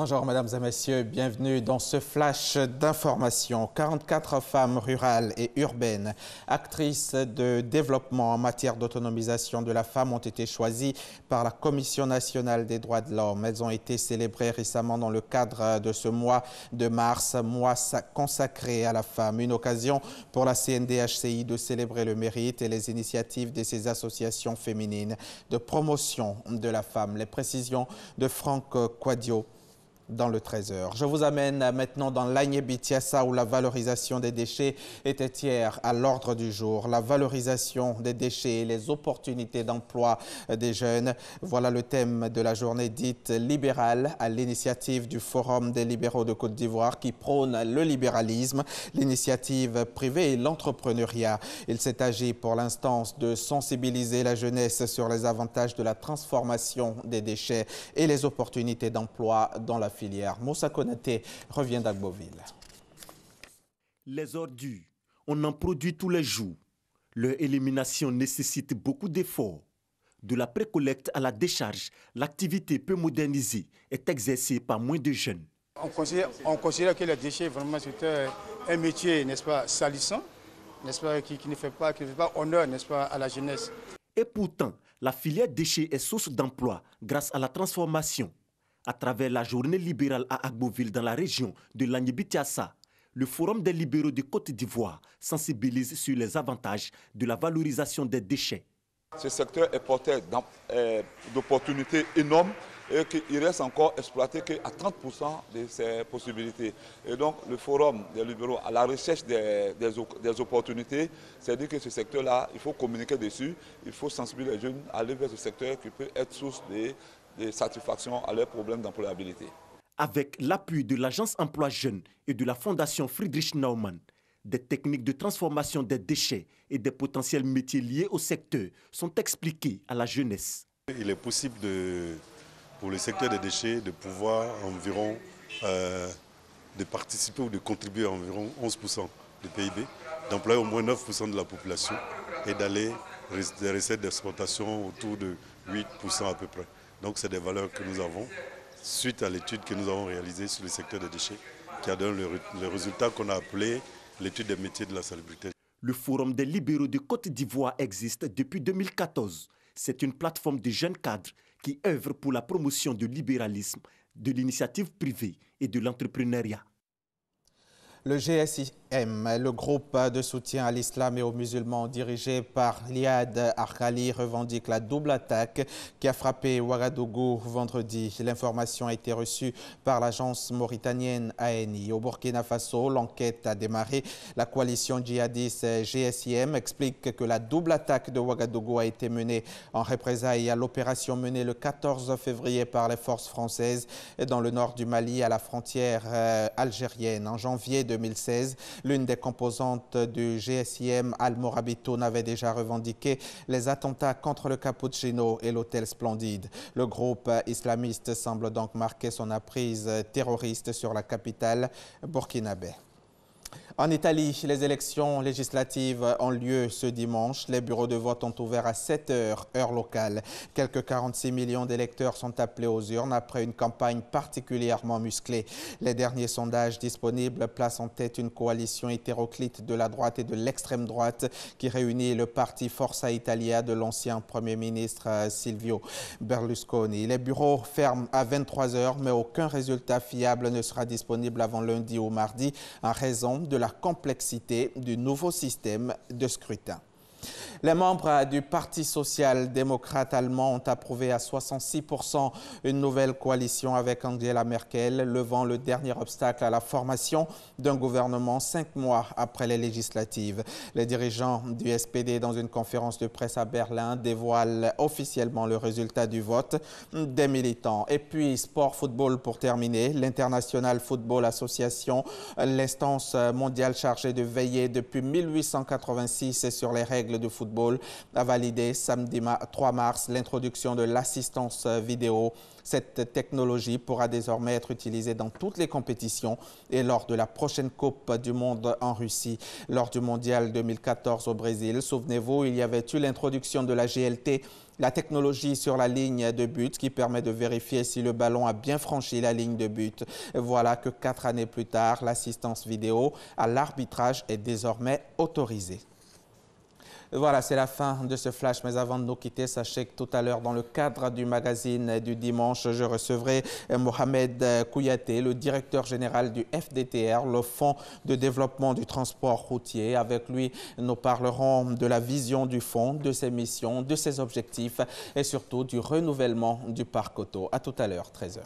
Bonjour mesdames et messieurs, bienvenue dans ce flash d'information. 44 femmes rurales et urbaines, actrices de développement en matière d'autonomisation de la femme ont été choisies par la Commission nationale des droits de l'homme. Elles ont été célébrées récemment dans le cadre de ce mois de mars, mois consacré à la femme. Une occasion pour la CNDHCI de célébrer le mérite et les initiatives de ces associations féminines de promotion de la femme. Les précisions de Franck Quadio dans le 13h. Je vous amène maintenant dans l'Agné-Bitsiassa où la valorisation des déchets était hier à l'ordre du jour. La valorisation des déchets et les opportunités d'emploi des jeunes. Voilà le thème de la journée dite libérale à l'initiative du Forum des libéraux de Côte d'Ivoire qui prône le libéralisme, l'initiative privée et l'entrepreneuriat. Il s'est agi pour l'instant de sensibiliser la jeunesse sur les avantages de la transformation des déchets et les opportunités d'emploi dans la filière. Moussa Konaté revient d'Agboville. Les ordures, on en produit tous les jours. Leur élimination nécessite beaucoup d'efforts. De la précollecte à la décharge, l'activité peu modernisée est exercée par moins de jeunes. On considère que les déchets, vraiment, c'est un métier, n'est-ce pas, salissant, n'est-ce pas, qui ne fait pas honneur, n'est-ce pas, à la jeunesse. Et pourtant, la filière déchets est source d'emploi grâce à la transformation. À travers la journée libérale à Agboville dans la région de l'Agné-Bitsiassa, le Forum des libéraux de Côte d'Ivoire sensibilise sur les avantages de la valorisation des déchets. Ce secteur est porteur d'opportunités énormes et qu'il reste encore exploité qu'à 30% de ses possibilités. Et donc le Forum des libéraux à la recherche des opportunités, c'est-à-dire que ce secteur-là, il faut communiquer dessus, il faut sensibiliser les jeunes à aller vers ce secteur qui peut être source de satisfaction à leurs problèmes d'employabilité. Avec l'appui de l'Agence Emploi Jeunes et de la Fondation Friedrich Naumann, des techniques de transformation des déchets et des potentiels métiers liés au secteur sont expliqués à la jeunesse. Il est possible pour le secteur des déchets de pouvoir environ de participer ou de contribuer à environ 11% du PIB, d'employer au moins 9% de la population et d'aller des recettes d'exportation autour de 8% à peu près. Donc c'est des valeurs que nous avons suite à l'étude que nous avons réalisée sur le secteur des déchets qui a donné le résultat qu'on a appelé l'étude des métiers de la salubrité. Le Forum des libéraux de Côte d'Ivoire existe depuis 2014. C'est une plateforme de jeunes cadres qui œuvre pour la promotion du libéralisme, de l'initiative privée et de l'entrepreneuriat. Le GSIM, le groupe de soutien à l'islam et aux musulmans dirigé par Liad Arkali, revendique la double attaque qui a frappé Ouagadougou vendredi. L'information a été reçue par l'agence mauritanienne ANI. Au Burkina Faso, l'enquête a démarré. La coalition djihadiste GSIM explique que la double attaque de Ouagadougou a été menée en représailles à l'opération menée le 14 février par les forces françaises dans le nord du Mali à la frontière algérienne. En janvier 2016, l'une des composantes du GSIM, Al-Morabitoun, avait déjà revendiqué les attentats contre le Cappuccino et l'hôtel Splendide. Le groupe islamiste semble donc marquer son emprise terroriste sur la capitale burkinabé. En Italie, les élections législatives ont lieu ce dimanche. Les bureaux de vote ont ouvert à 7 heures, heure locale. Quelques 46 millions d'électeurs sont appelés aux urnes après une campagne particulièrement musclée. Les derniers sondages disponibles placent en tête une coalition hétéroclite de la droite et de l'extrême droite qui réunit le parti Forza Italia de l'ancien Premier ministre Silvio Berlusconi. Les bureaux ferment à 23 heures, mais aucun résultat fiable ne sera disponible avant lundi ou mardi en raison de la complexité du nouveau système de scrutin. Les membres du Parti social-démocrate allemand ont approuvé à 66% une nouvelle coalition avec Angela Merkel, levant le dernier obstacle à la formation d'un gouvernement 5 mois après les législatives. Les dirigeants du SPD, dans une conférence de presse à Berlin, dévoilent officiellement le résultat du vote des militants. Et puis, sport-football pour terminer, l'International Football Association, l'instance mondiale chargée de veiller depuis 1886 sur les règles règles du football a validé samedi 3 mars l'introduction de l'assistance vidéo. Cette technologie pourra désormais être utilisée dans toutes les compétitions et lors de la prochaine Coupe du Monde en Russie. Lors du Mondial 2014 au Brésil, souvenez-vous, il y avait eu l'introduction de la GLT, la technologie sur la ligne de but qui permet de vérifier si le ballon a bien franchi la ligne de but. Voilà que 4 années plus tard, l'assistance vidéo à l'arbitrage est désormais autorisée. Voilà, c'est la fin de ce flash. Mais avant de nous quitter, sachez que tout à l'heure, dans le cadre du magazine du dimanche, je recevrai Mohamed Kouyaté, le directeur général du FDTR, le Fonds de développement du transport routier. Avec lui, nous parlerons de la vision du fonds, de ses missions, de ses objectifs et surtout du renouvellement du parc auto. À tout à l'heure, 13h.